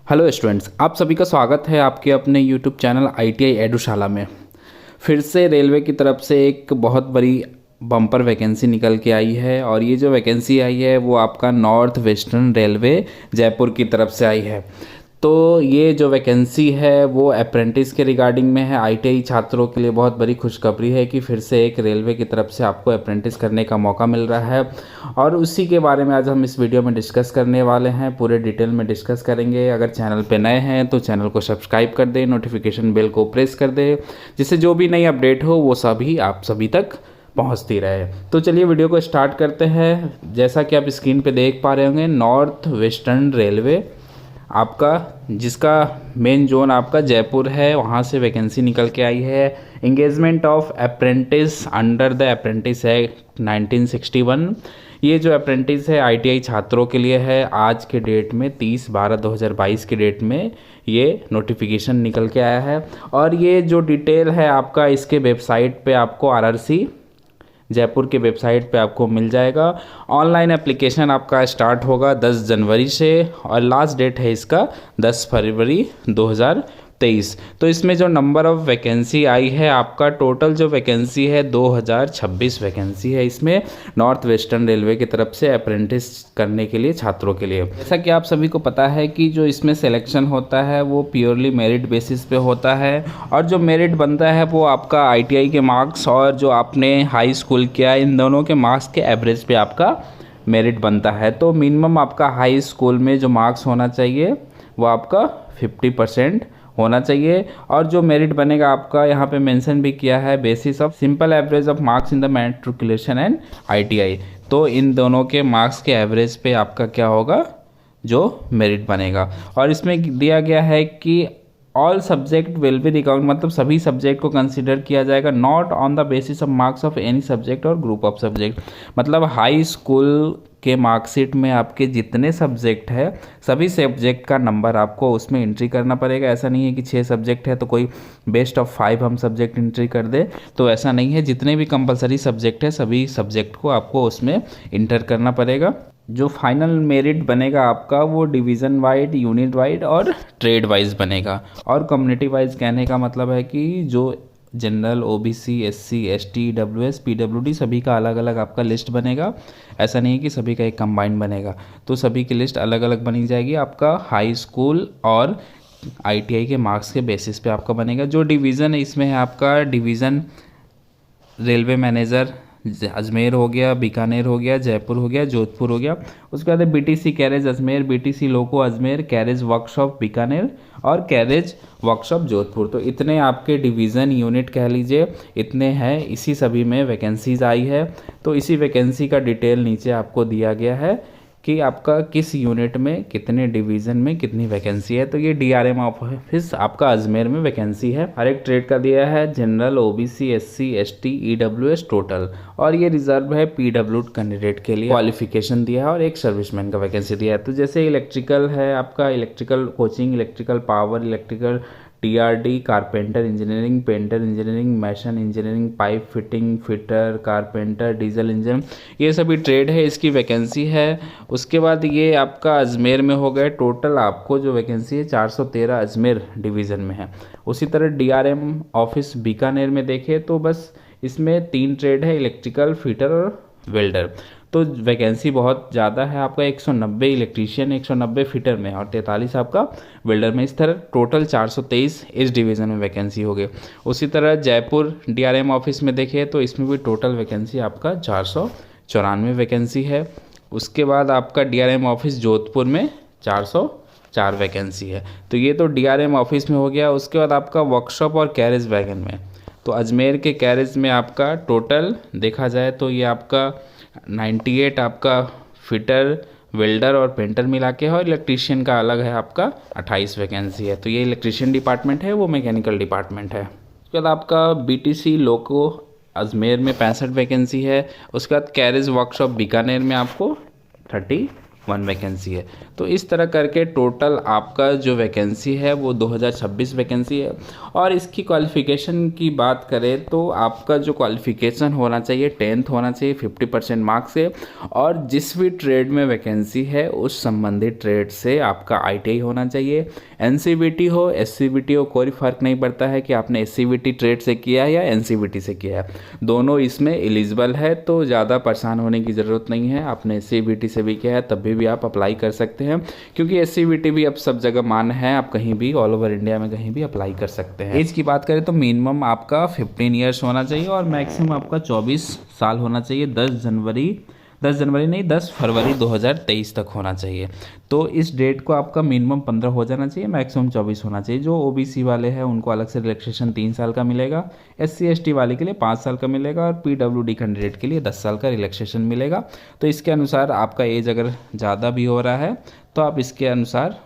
Hello students, आप सभी का स्वागत है आपके अपने यूट्यूब चैनल ITI एडुशाला में। फिर से रेलवे की तरफ से एक बहुत बड़ी बम्पर वैकेंसी निकल के आई है और ये जो वैकेंसी आई है वो आपका नॉर्थ वेस्टर्न रेलवे जयपुर की तरफ से आई है। तो ये जो वैकेंसी है वो अप्रेंटिस के रिगार्डिंग में है। ITI छात्रों के लिए बहुत बड़ी खुशखबरी है कि फिर से एक रेलवे की तरफ से आपको अप्रेंटिस करने का मौका मिल रहा है और उसी के बारे में आज हम इस वीडियो में डिस्कस करने वाले हैं। पूरे डिटेल में डिस्कस करेंगे। अगर चैनल पे नए हैं तो चैनल को सब्सक्राइब कर दें, नोटिफिकेशन बेल को प्रेस कर दें, जिससे जो भी नई अपडेट हो वो सभी आप सभी तक पहुंचती रहे। तो चलिए वीडियो को स्टार्ट करते हैं। जैसा कि आप स्क्रीन पे देख पा रहे होंगे, नॉर्थ वेस्टर्न रेलवे आपका, जिसका मेन जोन आपका जयपुर है, वहाँ से वैकेंसी निकल के आई है। Engagement of apprentice under the apprentice act 1961। ये जो अप्रेंटिस है ITI छात्रों के लिए है। आज के डेट में 30/12/2022 के डेट में ये नोटिफिकेशन निकल के आया है और ये जो डिटेल है आपका इसके वेबसाइट पे आपको RRC जयपुर के वेबसाइट पे आपको मिल जाएगा। ऑनलाइन एप्लीकेशन आपका स्टार्ट होगा 10 जनवरी से और लास्ट डेट है इसका 10 फरवरी 2023। तो इसमें जो नंबर ऑफ़ वैकेंसी आई है आपका, टोटल जो वैकेंसी है 2026 वैकेंसी है इसमें नॉर्थ वेस्टर्न रेलवे की तरफ से अप्रेंटिस करने के लिए छात्रों के लिए। जैसा कि आप सभी को पता है कि जो इसमें सिलेक्शन होता है वो प्योरली मेरिट बेसिस पे होता है और जो मेरिट बनता है वो आपका ITI के मार्क्स और जो आपने हाई स्कूल किया, इन दोनों के मार्क्स के एवरेज पे आपका मेरिट बनता है। तो मिनिमम आपका हाई स्कूल में जो मार्क्स होना चाहिए वो आपका 50% होना चाहिए और जो मेरिट बनेगा आपका यहाँ पे मेंशन भी किया है basis of simple average of marks in the matriculation and ITI। तो इन दोनों के मार्क्स के एवरेज पे आपका क्या होगा, जो मेरिट बनेगा। और इसमें दिया गया है कि all subject will be recount, मतलब सभी सब्जेक्ट को कंसिडर किया जाएगा, not on the basis of marks of any subject और ग्रुप ऑफ सब्जेक्ट। मतलब हाई स्कूल के मार्कशीट में आपके जितने सब्जेक्ट है सभी सब्जेक्ट का नंबर आपको उसमें एंट्री करना पड़ेगा। ऐसा नहीं है कि 6 सब्जेक्ट है तो कोई बेस्ट ऑफ 5 हम सब्जेक्ट एंट्री कर दे, तो ऐसा नहीं है। जितने भी कंपलसरी सब्जेक्ट है सभी सब्जेक्ट को आपको उसमें इंटर करना पड़ेगा। जो फाइनल मेरिट बनेगा आपका वो डिवीज़न वाइड, यूनिट वाइड और ट्रेड वाइज बनेगा। और कम्युनिटी वाइज कहने का मतलब है कि जो general, OBC, SC, ST, EWS, PWD सभी का अलग अलग आपका लिस्ट बनेगा। ऐसा नहीं है कि सभी का एक कंबाइंड बनेगा, तो सभी की लिस्ट अलग अलग बनी जाएगी। आपका हाई स्कूल और ITI के मार्क्स के बेसिस पे आपका बनेगा। जो डिवीज़न है इसमें है आपका डिवीज़न रेलवे मैनेजर अजमेर हो गया, बीकानेर हो गया, जयपुर हो गया, जोधपुर हो गया। उसके बाद BTC कैरेज अजमेर, BTC लोको अजमेर, कैरेज वर्कशॉप बीकानेर और कैरेज वर्कशॉप जोधपुर। तो इतने आपके डिवीज़न, यूनिट कह लीजिए, इतने हैं। इसी सभी में वैकेंसीज आई है। तो इसी वैकेंसी का डिटेल नीचे आपको दिया गया है कि आपका किस यूनिट में, कितने डिवीज़न में कितनी वैकेंसी है। तो ये DRM ऑफिस आपका अजमेर में वैकेंसी है। हर एक ट्रेड का दिया है, general, OBC, SC, ST, EWS total, और ये रिजर्व है PWD कैंडिडेट के लिए। क्वालिफिकेशन दिया है और एक सर्विसमैन का वैकेंसी दिया है। तो जैसे इलेक्ट्रिकल है आपका, electrical coaching, electrical power, electrical TRD, carpenter engineering, painter engineering, mason engineering, pipe fitting, fitter, carpenter, diesel engine, ये सभी ट्रेड है, इसकी वैकेंसी है। उसके बाद ये आपका अजमेर में हो गए। टोटल आपको जो वैकेंसी है 413 अजमेर डिवीज़न में है। उसी तरह DRM ऑफिस बीकानेर में देखें तो बस इसमें 3 ट्रेड है, इलेक्ट्रिकल, फिटर और वेल्डर। तो वैकेंसी बहुत ज़्यादा है आपका, 190 इलेक्ट्रीशियन, 190 फिटर में और 43 आपका वेल्डर में। इस तरह टोटल 423 इस डिवीज़न में वैकेंसी हो गई। उसी तरह जयपुर DRM ऑफिस में देखें तो इसमें भी टोटल वैकेंसी आपका 494 वैकेंसी है। उसके बाद आपका DRM ऑफिस जोधपुर में 404 वैकेंसी है। तो ये तो DRM ऑफिस में हो गया। उसके बाद आपका वर्कशॉप और कैरेज वैगन में, तो अजमेर के कैरेज में आपका टोटल देखा जाए तो ये आपका 98 आपका फिटर, वेल्डर और पेंटर मिला के है और इलेक्ट्रीशियन का अलग है आपका 28 वैकेंसी है। तो ये इलेक्ट्रीशियन डिपार्टमेंट है, वो मैकेनिकल डिपार्टमेंट है। उसके बाद आपका BTC लोको अजमेर में 65 वैकेंसी है। उसके बाद कैरेज वर्कशॉप बीकानेर में आपको 30 1 वैकेंसी है। तो इस तरह करके टोटल आपका जो वैकेंसी है वो 2026 वैकेंसी है। और इसकी क्वालिफ़िकेशन की बात करें तो आपका जो क्वालिफ़िकेशन होना चाहिए 10th होना चाहिए 50% मार्क्स से, और जिस भी ट्रेड में वैकेंसी है उस संबंधित ट्रेड से आपका ITI होना चाहिए। NCVT हो SCVT हो, कोई फ़र्क नहीं पड़ता है कि आपने SCVT ट्रेड से किया है या NCVT से किया है, दोनों इसमें एलिजिबल है। तो ज़्यादा परेशान होने की ज़रूरत नहीं है। आपने SCVT से भी किया है तब भी आप अप्लाई कर सकते हैं, क्योंकि SCVT भी अब सब जगह मान है, आप कहीं भी ऑल ओवर इंडिया में कहीं भी अप्लाई कर सकते हैं। एज की बात करें तो मिनिमम आपका 15 ईयर्स होना चाहिए और मैक्सिमम आपका 24 साल होना चाहिए। 10 फरवरी 2023 तक होना चाहिए। तो इस डेट को आपका मिनिमम 15 हो जाना चाहिए, मैक्सिमम 24 होना चाहिए। जो OBC वाले हैं उनको अलग से रिलैक्सेशन 3 साल का मिलेगा, SC ST वाले के लिए 5 साल का मिलेगा और PWD कैंडिडेट के लिए 10 साल का रिलैक्सेशन मिलेगा। तो इसके अनुसार आपका एज अगर ज़्यादा भी हो रहा है तो आप इसके अनुसार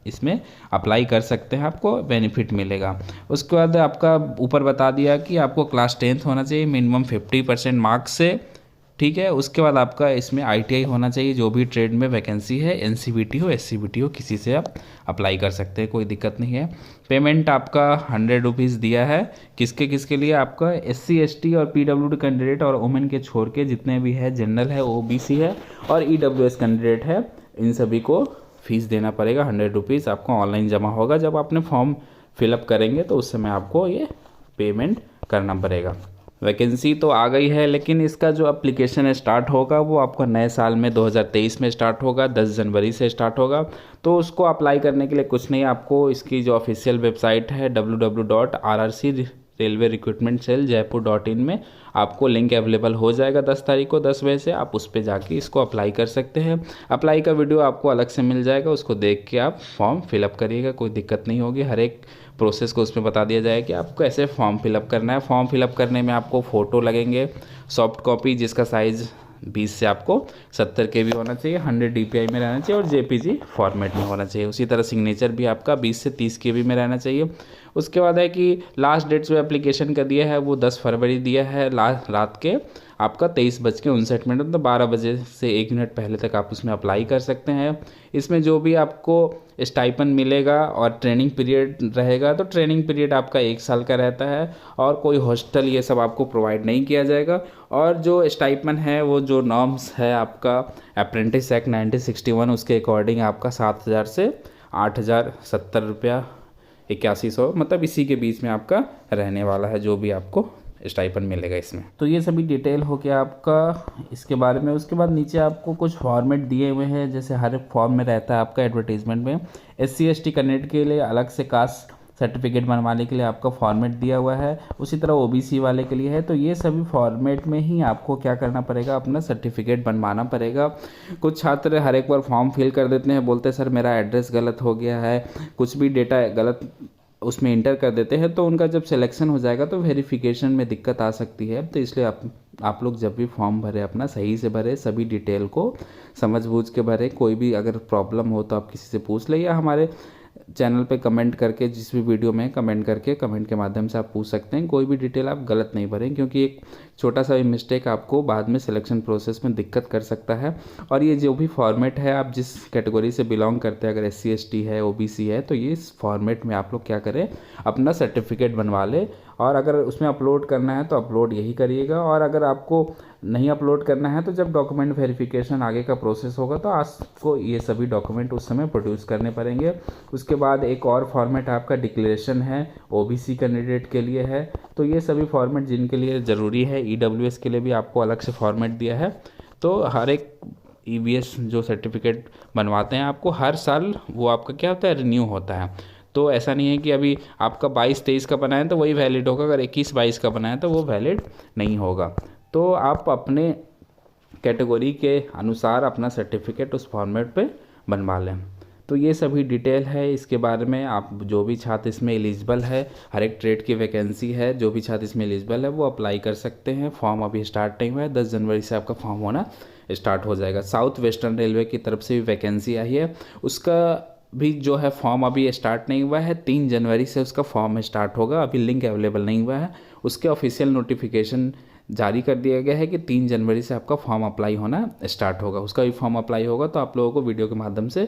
इसमें अप्लाई कर सकते हैं, आपको बेनिफिट मिलेगा। उसके बाद आपका ऊपर बता दिया कि आपको क्लास 10th होना चाहिए मिनिमम 50% मार्क्स से, ठीक है। उसके बाद आपका इसमें ITI होना चाहिए, जो भी ट्रेड में वैकेंसी है, NCVT हो SCVT हो, किसी से आप अप्लाई कर सकते हैं, कोई दिक्कत नहीं है। पेमेंट आपका 100 रुपीज़ दिया है। किसके किसके लिए? आपका SC ST और PWD कैंडिडेट और वुमेन के छोड़ के जितने भी है, जनरल है, OBC है और EWS कैंडिडेट है, इन सभी को फीस देना पड़ेगा। 100 रुपीज़ आपको ऑनलाइन जमा होगा। जब आपने फॉर्म फिलअप करेंगे तो उस समय आपको ये पेमेंट करना पड़ेगा। वैकेंसी तो आ गई है, लेकिन इसका जो एप्लीकेशन स्टार्ट होगा वो आपका नए साल में 2023 में स्टार्ट होगा, 10 जनवरी से स्टार्ट होगा। तो उसको अप्लाई करने के लिए कुछ नहीं, आपको इसकी जो ऑफिशियल वेबसाइट है www.rrc-recruitment-cell-jaipur.in में आपको लिंक अवेलेबल हो जाएगा 10 तारीख को 10 बजे से। आप उस पर जाके इसको अप्लाई कर सकते हैं। अप्लाई का वीडियो आपको अलग से मिल जाएगा, उसको देख के आप फॉर्म फिलअप करिएगा, कोई दिक्कत नहीं होगी। हर एक प्रोसेस को उसमें बता दिया जाएगा कि आपको कैसे फॉर्म फिलअप करना है। फॉर्म फिलअप करने में आपको फ़ोटो लगेंगे, सॉफ्ट कॉपी जिसका साइज़ 20 से आपको 70 KB होना चाहिए, 100 DPI में रहना चाहिए और JPG फॉर्मेट में होना चाहिए। उसी तरह सिग्नेचर भी आपका 20 से 30 KB में रहना चाहिए। उसके बाद है कि लास्ट डेट जो एप्लीकेशन का दिया है वो 10 फरवरी दिया है, रात के आपका 23:59, मतलब 12 बजे से 1 मिनट पहले तक आप उसमें अप्लाई कर सकते हैं। इसमें जो भी आपको स्टाइपन मिलेगा और ट्रेनिंग पीरियड रहेगा, तो ट्रेनिंग पीरियड आपका 1 साल का रहता है और कोई हॉस्टल ये सब आपको प्रोवाइड नहीं किया जाएगा। और जो स्टाइपन है वो जो नॉर्म्स है आपका अप्रेंटिस एक्ट 1961 उसके अकॉर्डिंग आपका 7,000 से 8,070 रुपया 8100, मतलब इसी के बीच में आपका रहने वाला है जो भी आपको स्टाइपन मिलेगा इसमें। तो ये सभी डिटेल हो गया आपका इसके बारे में। उसके बाद नीचे आपको कुछ फॉर्मेट दिए हुए हैं, जैसे हर एक फॉर्म में रहता है आपका एडवर्टीजमेंट में। SC ST कैंडिडेट के लिए अलग से कास्ट सर्टिफिकेट बनवाने के लिए आपका फॉर्मेट दिया हुआ है, उसी तरह OBC वाले के लिए है। तो ये सभी फॉर्मेट में ही आपको क्या करना पड़ेगा, अपना सर्टिफिकेट बनवाना पड़ेगा। कुछ छात्र हर एक बार फॉर्म फिल कर देते हैं, बोलते हैं सर मेरा एड्रेस गलत हो गया है, कुछ भी डेटा गलत उसमें इंटर कर देते हैं, तो उनका जब सिलेक्शन हो जाएगा तो वेरिफिकेशन में दिक्कत आ सकती है। तो इसलिए आप लोग जब भी फॉर्म भरें अपना सही से भरें, सभी डिटेल को समझ बूझ के भरें। कोई भी अगर प्रॉब्लम हो तो आप किसी से पूछ लें या हमारे चैनल पे कमेंट करके, जिस भी वीडियो में कमेंट करके, कमेंट के माध्यम से आप पूछ सकते हैं। कोई भी डिटेल आप गलत नहीं भरें, क्योंकि एक छोटा सा भी मिस्टेक आपको बाद में सिलेक्शन प्रोसेस में दिक्कत कर सकता है। और ये जो भी फॉर्मेट है, आप जिस कैटेगरी से बिलोंग करते हैं, अगर SC ST है, OBC है, तो ये इस फॉर्मेट में आप लोग क्या करें, अपना सर्टिफिकेट बनवा लें। और अगर उसमें अपलोड करना है तो अपलोड यही करिएगा, और अगर आपको नहीं अपलोड करना है तो जब डॉक्यूमेंट वेरिफिकेशन आगे का प्रोसेस होगा तो आपको ये सभी डॉक्यूमेंट उस समय प्रोड्यूस करने पड़ेंगे। उसके बाद एक और फॉर्मेट आपका डिक्लेरेशन है, OBC कैंडिडेट के लिए है। तो ये सभी फॉर्मेट जिनके लिए ज़रूरी है, EWS के लिए भी आपको अलग से फॉर्मेट दिया है। तो हर एक EBS जो सर्टिफिकेट बनवाते हैं आपको हर साल वो आपका क्या होता है, रिन्यू होता है। तो ऐसा नहीं है कि अभी आपका 22-23 का बना है तो वही वैलिड होगा, अगर 21-22 का बना है तो वो वैलिड नहीं होगा। तो आप अपने कैटेगरी के अनुसार अपना सर्टिफिकेट उस फॉर्मेट पे बनवा लें। तो ये सभी डिटेल है इसके बारे में। आप जो भी छात्र इसमें एलिजिबल है, हर एक ट्रेड की वैकेंसी है, जो भी छात्र इसमें एलिजिबल है वो अप्लाई कर सकते हैं। फॉर्म अभी स्टार्ट नहीं हुआ है, 10 जनवरी से आपका फॉर्म होना स्टार्ट हो जाएगा। साउथ वेस्टर्न रेलवे की तरफ से भी वैकेंसी आई है, उसका भी जो है फॉर्म अभी स्टार्ट नहीं हुआ है। 3 जनवरी से उसका फॉर्म स्टार्ट होगा, अभी लिंक अवेलेबल नहीं हुआ है। उसके ऑफिशियल नोटिफिकेशन जारी कर दिया गया है कि 3 जनवरी से आपका फॉर्म अप्लाई होना स्टार्ट होगा। उसका भी फॉर्म अप्लाई होगा तो आप लोगों को वीडियो के माध्यम से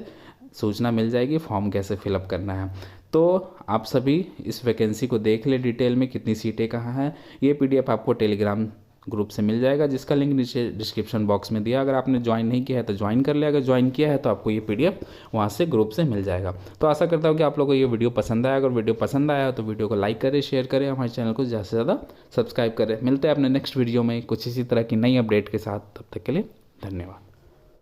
सूचना मिल जाएगी फॉर्म कैसे फिलअप करना है। तो आप सभी इस वैकेंसी को देख ले डिटेल में, कितनी सीटें कहाँ हैं। ये पीडीएफ आपको टेलीग्राम ग्रुप से मिल जाएगा, जिसका लिंक नीचे डिस्क्रिप्शन बॉक्स में दिया। अगर आपने ज्वाइन नहीं किया है तो ज्वाइन कर ले, अगर ज्वाइन किया है तो आपको ये पीडीएफ वहाँ से ग्रुप से मिल जाएगा। तो आशा करता हूँ कि आप लोगों को ये वीडियो पसंद आया। अगर वीडियो पसंद आया तो वीडियो को लाइक करें, शेयर करें, हमारे चैनल को ज़्यादा से ज़्यादा सब्सक्राइब करें। मिलते हैं अपने नेक्स्ट वीडियो में कुछ इसी तरह की नई अपडेट के साथ। तब तक के लिए धन्यवाद।